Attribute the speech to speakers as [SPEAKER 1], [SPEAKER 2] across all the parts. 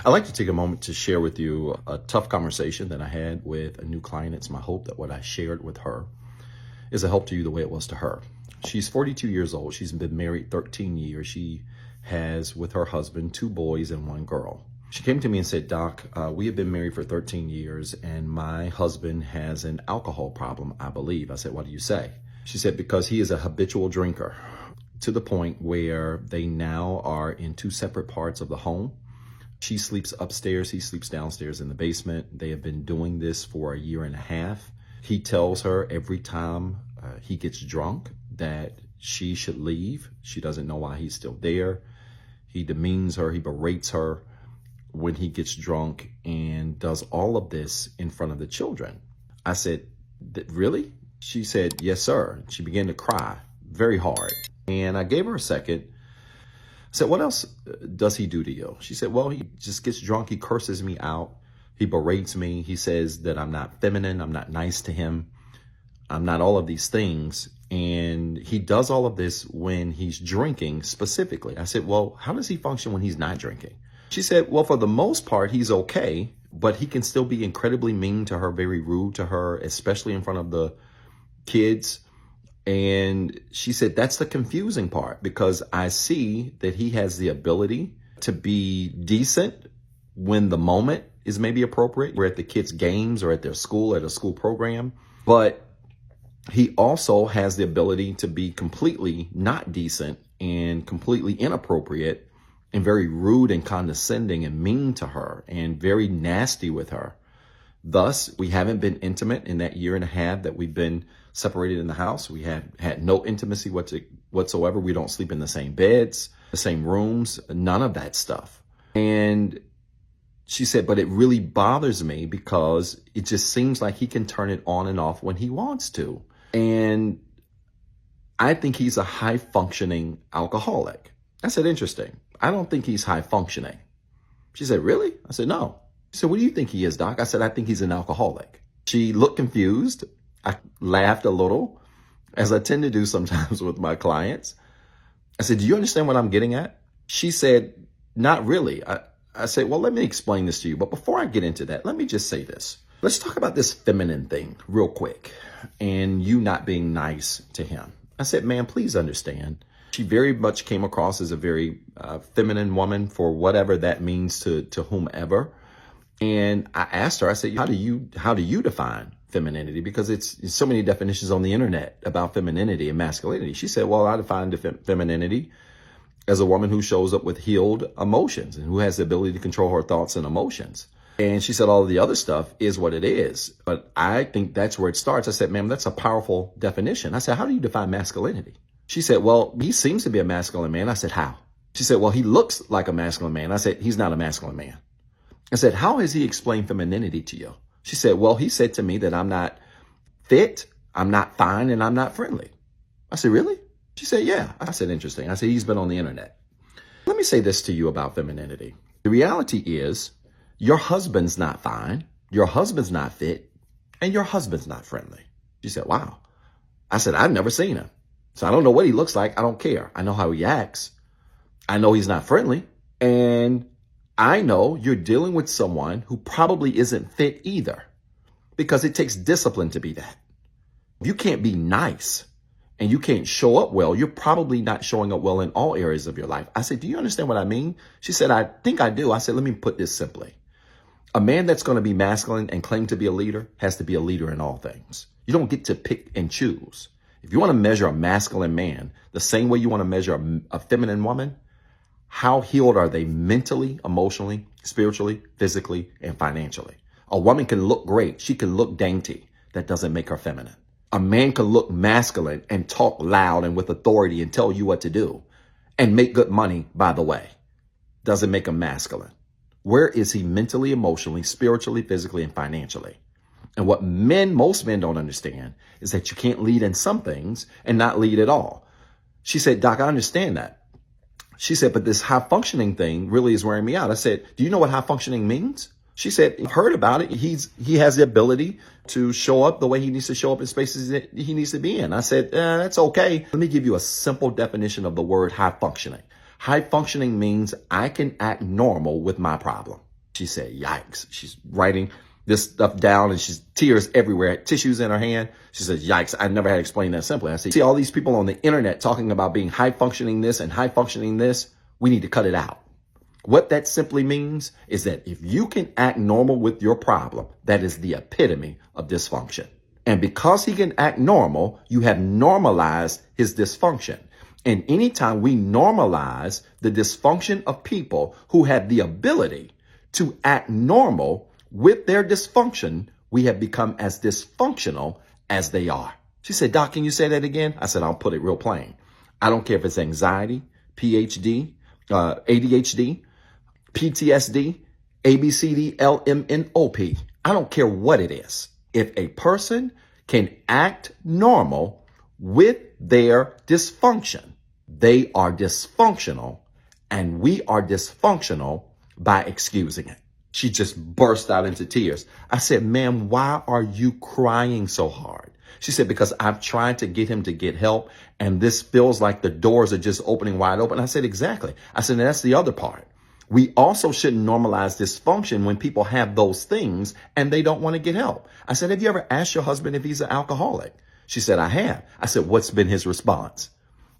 [SPEAKER 1] I'd like to take a moment to share with you a tough conversation that I had with a new client. It's my hope that what I shared with her is a help to you the way it was to her. She's 42 years old. She's been married 13 years. She has, with her husband, 2 boys and 1 girl. She came to me and said, Doc, we have been married for 13 years and my husband has an alcohol problem, I believe. I said, what do you say? She said, because he is a habitual drinker to the point where they now are in 2 separate parts of the home. She sleeps upstairs. He sleeps downstairs in the basement. They have been doing this for a year and a half. He tells her every time he gets drunk that she should leave. She doesn't know why he's still there. He demeans her. He berates her when he gets drunk and does all of this in front of the children. I said, really? She said, yes, sir. She began to cry very hard. And I gave her a second. I said, what else does he do to you? She said, well, he just gets drunk. He curses me out. He berates me. He says that I'm not feminine. I'm not nice to him. I'm not all of these things. And he does all of this when he's drinking specifically. I said, well, how does he function when he's not drinking? She said, well, for the most part, he's okay, but he can still be incredibly mean to her, very rude to her, especially in front of the kids. And she said, that's the confusing part, because I see that he has the ability to be decent when the moment is maybe appropriate. We're at the kids' games or at their school, at a school program. But he also has the ability to be completely not decent and completely inappropriate and very rude and condescending and mean to her and very nasty with her. Thus, we haven't been intimate in that year and a half that we've been separated in the house. We have had no intimacy whatsoever. We don't sleep in the same beds, the same rooms, none of that stuff. And she said, but it really bothers me because it just seems like he can turn it on and off when he wants to. And I think he's a high functioning alcoholic. I said, interesting. I don't think he's high functioning. She said, really? I said, no. She said, what do you think he is, Doc? I said, I think he's an alcoholic. She looked confused. I laughed a little, as I tend to do sometimes with my clients. I said, do you understand what I'm getting at? She said, not really. I said, well, let me explain this to you. But before I get into that, let me just say this. Let's talk about this feminine thing real quick and you not being nice to him. I said, man, please understand. She very much came across as a very feminine woman, for whatever that means to whomever. And I asked her, I said, how do you define femininity? Because it's so many definitions on the internet about femininity and masculinity. She said, well, I define femininity as a woman who shows up with healed emotions and who has the ability to control her thoughts and emotions. And she said all of the other stuff is what it is. But I think that's where it starts. I said, ma'am, that's a powerful definition. I said, how do you define masculinity? She said, well, he seems to be a masculine man. I said, how? She said, well, he looks like a masculine man. I said, he's not a masculine man. I said, how has he explained femininity to you? She said, well, he said to me that I'm not fit, I'm not fine, and I'm not friendly. I said, really? She said, yeah. I said, interesting. I said, he's been on the internet. Let me say this to you about femininity. The reality is your husband's not fine, your husband's not fit, and your husband's not friendly. She said, wow. I said, I've never seen him. So I don't know what he looks like. I don't care. I know how he acts. I know he's not friendly. And I know you're dealing with someone who probably isn't fit either, because it takes discipline to be that. If you can't be nice and you can't show up well, you're probably not showing up well in all areas of your life. I said, do you understand what I mean? She said, I think I do. I said, let me put this simply. A man that's going to be masculine and claim to be a leader has to be a leader in all things. You don't get to pick and choose. If you want to measure a masculine man the same way you want to measure a feminine woman, how healed are they mentally, emotionally, spiritually, physically, and financially? A woman can look great. She can look dainty. That doesn't make her feminine. A man can look masculine and talk loud and with authority and tell you what to do and make good money, by the way. Doesn't make him masculine. Where is he mentally, emotionally, spiritually, physically, and financially? And what most men don't understand is that you can't lead in some things and not lead at all. She said, Doc, I understand that. She said, but this high functioning thing really is wearing me out. I said, do you know what high functioning means? She said, I've heard about it. He has the ability to show up the way he needs to show up in spaces that he needs to be in. I said, that's okay. Let me give you a simple definition of the word high functioning. High functioning means I can act normal with my problem. She said, yikes. She's writing this stuff down and she's tears everywhere, tissues in her hand. She says, yikes, I never had to explain that simply. I said, see all these people on the internet talking about being high functioning this and high functioning this. We need to cut it out. What that simply means is that if you can act normal with your problem, that is the epitome of dysfunction. And because he can act normal, you have normalized his dysfunction. And anytime we normalize the dysfunction of people who have the ability to act normal with their dysfunction, we have become as dysfunctional as they are. She said, Doc, can you say that again? I said, I'll put it real plain. I don't care if it's anxiety, PhD, ADHD, PTSD, ABCD, LMNOP. I don't care what it is. If a person can act normal with their dysfunction, they are dysfunctional, and we are dysfunctional by excusing it. She just burst out into tears. I said, ma'am, why are you crying so hard? She said, because I've tried to get him to get help, and this feels like the doors are just opening wide open. I said, exactly. I said, that's the other part. We also shouldn't normalize dysfunction when people have those things and they don't want to get help. I said, have you ever asked your husband if he's an alcoholic? She said, I have. I said, what's been his response?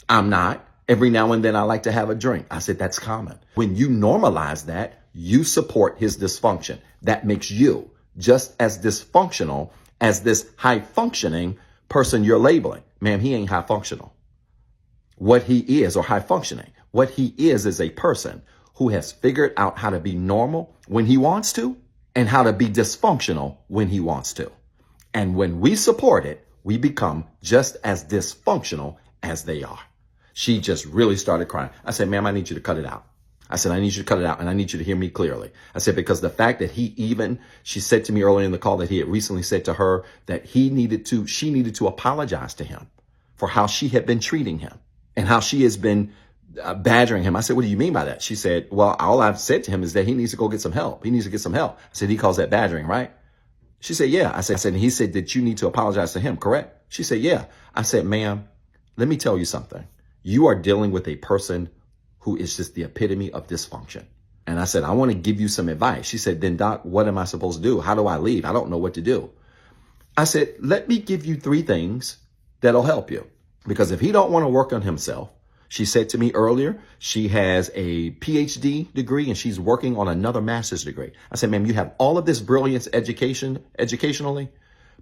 [SPEAKER 1] I'm not. Every now and then I like to have a drink. I said, that's common. When you normalize that, you support his dysfunction. That makes you just as dysfunctional as this high functioning person you're labeling. Ma'am, he ain't high functional. What he is, or high functioning, what he is a person who has figured out how to be normal when he wants to and how to be dysfunctional when he wants to. And when we support it, we become just as dysfunctional as they are. She just really started crying. I said, ma'am, I need you to cut it out. I said, I need you to cut it out, and I need you to hear me clearly. I said, because the fact that she said to me earlier in the call that he had recently said to her that she needed to apologize to him for how she had been treating him and how she has been badgering him. I said, what do you mean by that? She said, well, all I've said to him is that he needs to go get some help. He needs to get some help. I said, he calls that badgering, right? She said, yeah. I said, and he said that you need to apologize to him, correct? She said, yeah. I said, ma'am, let me tell you something. You are dealing with a person who is just the epitome of dysfunction. And I said, I want to give you some advice. She said, then Doc, what am I supposed to do? How do I leave? I don't know what to do. I said, let me give you 3 things that'll help you. Because if he don't want to work on himself, she said to me earlier, she has a PhD degree and she's working on another master's degree. I said, ma'am, you have all of this brilliance educationally,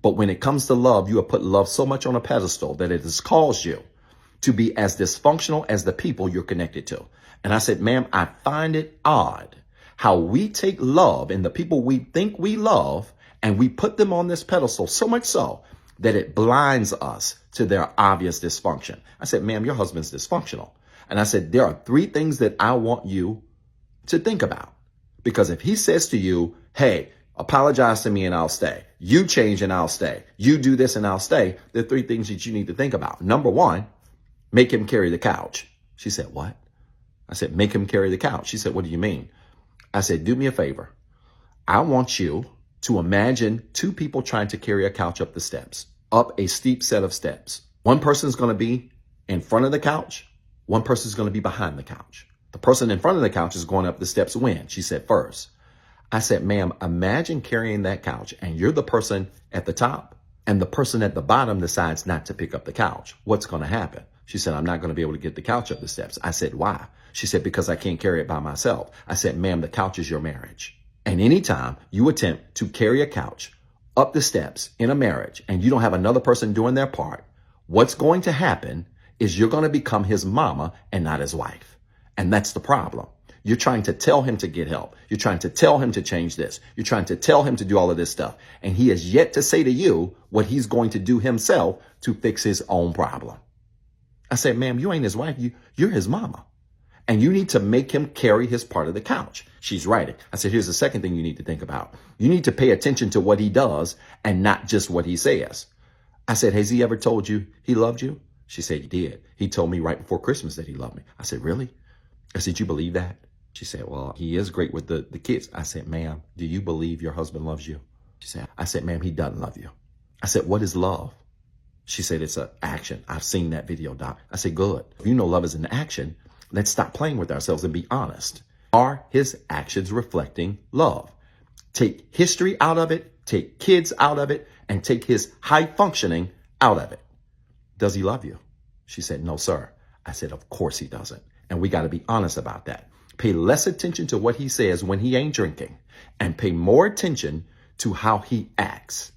[SPEAKER 1] but when it comes to love, you have put love so much on a pedestal that it has caused you to be as dysfunctional as the people you're connected to. And I said, ma'am, I find it odd how we take love in the people we think we love and we put them on this pedestal so much so that it blinds us to their obvious dysfunction. I said, ma'am, your husband's dysfunctional. And I said, there are 3 things that I want you to think about. Because if he says to you, hey, apologize to me and I'll stay. You change and I'll stay. You do this and I'll stay. There are 3 things that you need to think about. Number 1, make him carry the couch. She said, what? I said, make him carry the couch. She said, what do you mean? I said, do me a favor. I want you to imagine 2 people trying to carry a couch up the steps, up a steep set of steps. One person's going to be in front of the couch. One person's going to be behind the couch. The person in front of the couch is going up the steps when? She said, first. I said, ma'am, imagine carrying that couch and you're the person at the top and the person at the bottom decides not to pick up the couch. What's going to happen? She said, I'm not going to be able to get the couch up the steps. I said, why? She said, because I can't carry it by myself. I said, ma'am, the couch is your marriage. And anytime you attempt to carry a couch up the steps in a marriage and you don't have another person doing their part, what's going to happen is you're going to become his mama and not his wife. And that's the problem. You're trying to tell him to get help. You're trying to tell him to change this. You're trying to tell him to do all of this stuff. And he has yet to say to you what he's going to do himself to fix his own problem. I said, ma'am, you ain't his wife. You're his mama. And you need to make him carry his part of the couch. She's right. I said, here's the second thing you need to think about. You need to pay attention to what he does and not just what he says. I said, has he ever told you he loved you? She said, he did. He told me right before Christmas that he loved me. I said, really? I said, you believe that? She said, well, he is great with the kids. I said, ma'am, do you believe your husband loves you? She said, I said, ma'am, he doesn't love you. I said, what is love? She said, it's an action. I've seen that video, Doc. I said, good. If you know love is an action, let's stop playing with ourselves and be honest. Are his actions reflecting love? Take history out of it, take kids out of it, and take his high functioning out of it. Does he love you? She said, no, sir. I said, of course he doesn't. And we got to be honest about that. Pay less attention to what he says when he ain't drinking and pay more attention to how he acts,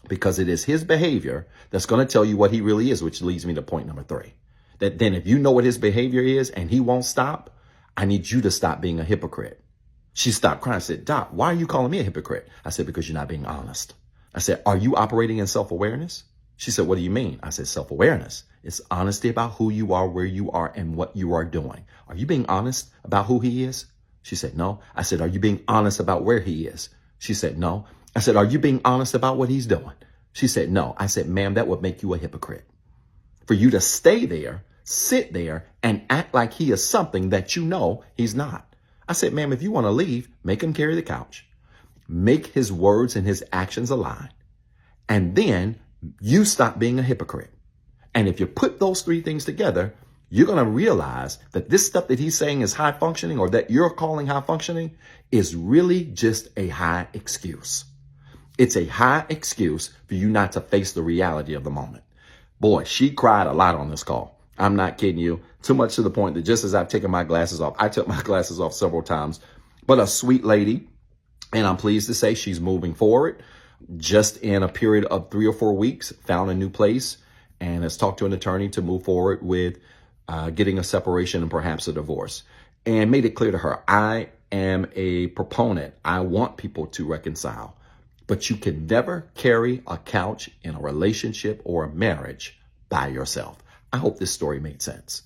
[SPEAKER 1] because it is his behavior that's going to tell you what he really is, which leads me to point number 3. That then if you know what his behavior is and he won't stop, I need you to stop being a hypocrite. She stopped crying. I said, Doc, why are you calling me a hypocrite? I said, because you're not being honest. I said, are you operating in self-awareness? She said, what do you mean? I said, self-awareness. It's honesty about who you are, where you are, and what you are doing. Are you being honest about who he is? She said, no. I said, are you being honest about where he is? She said, no. I said, are you being honest about what he's doing? She said, no. I said, ma'am, that would make you a hypocrite. For you to stay there, sit there, and act like he is something that you know he's not. I said, ma'am, if you want to leave, make him carry the couch. Make his words and his actions align. And then you stop being a hypocrite. And if you put those 3 things together, you're going to realize that this stuff that he's saying is high functioning, or that you're calling high functioning, is really just a high excuse. It's a high excuse for you not to face the reality of the moment. Boy, she cried a lot on this call. I'm not kidding you. Too much to the point that just as I've taken my glasses off, I took my glasses off several times. But a sweet lady, and I'm pleased to say she's moving forward. Just in a period of 3 or 4 weeks, found a new place and has talked to an attorney to move forward with getting a separation and perhaps a divorce, and made it clear to her, I am a proponent. I want people to reconcile, but you can never carry a couch in a relationship or a marriage by yourself. I hope this story made sense.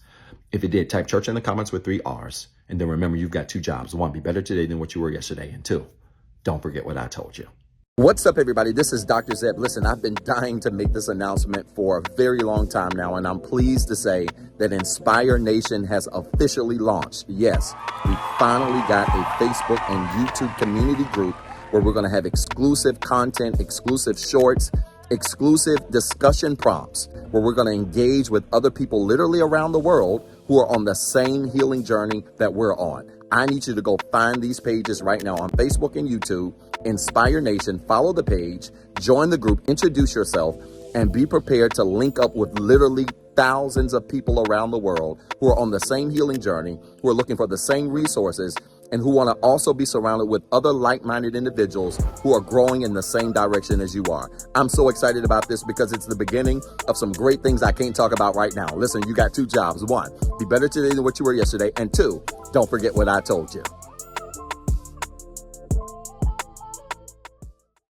[SPEAKER 1] If it did, type church in the comments with 3 R's. And then remember, you've got 2 jobs. 1, be better today than what you were yesterday. And 2, don't forget what I told you. What's up, everybody? This is Dr. Zeb. Listen, I've been dying to make this announcement for a very long time now, and I'm pleased to say that Inspire Nation has officially launched. Yes, we finally got a Facebook and YouTube community group where we're going to have exclusive content, exclusive shorts, exclusive discussion prompts, where we're going to engage with other people literally around the world who are on the same healing journey that we're on. I need you to go find these pages right now on Facebook and YouTube. Inspire Nation, follow the page, join the group, introduce yourself, and be prepared to link up with literally thousands of people around the world who are on the same healing journey, who are looking for the same resources, and who want to also be surrounded with other like-minded individuals who are growing in the same direction as you are. I'm so excited about this because it's the beginning of some great things I can't talk about right now. Listen, you got 2 jobs. 1, be better today than what you were yesterday. And 2, don't forget what I told you.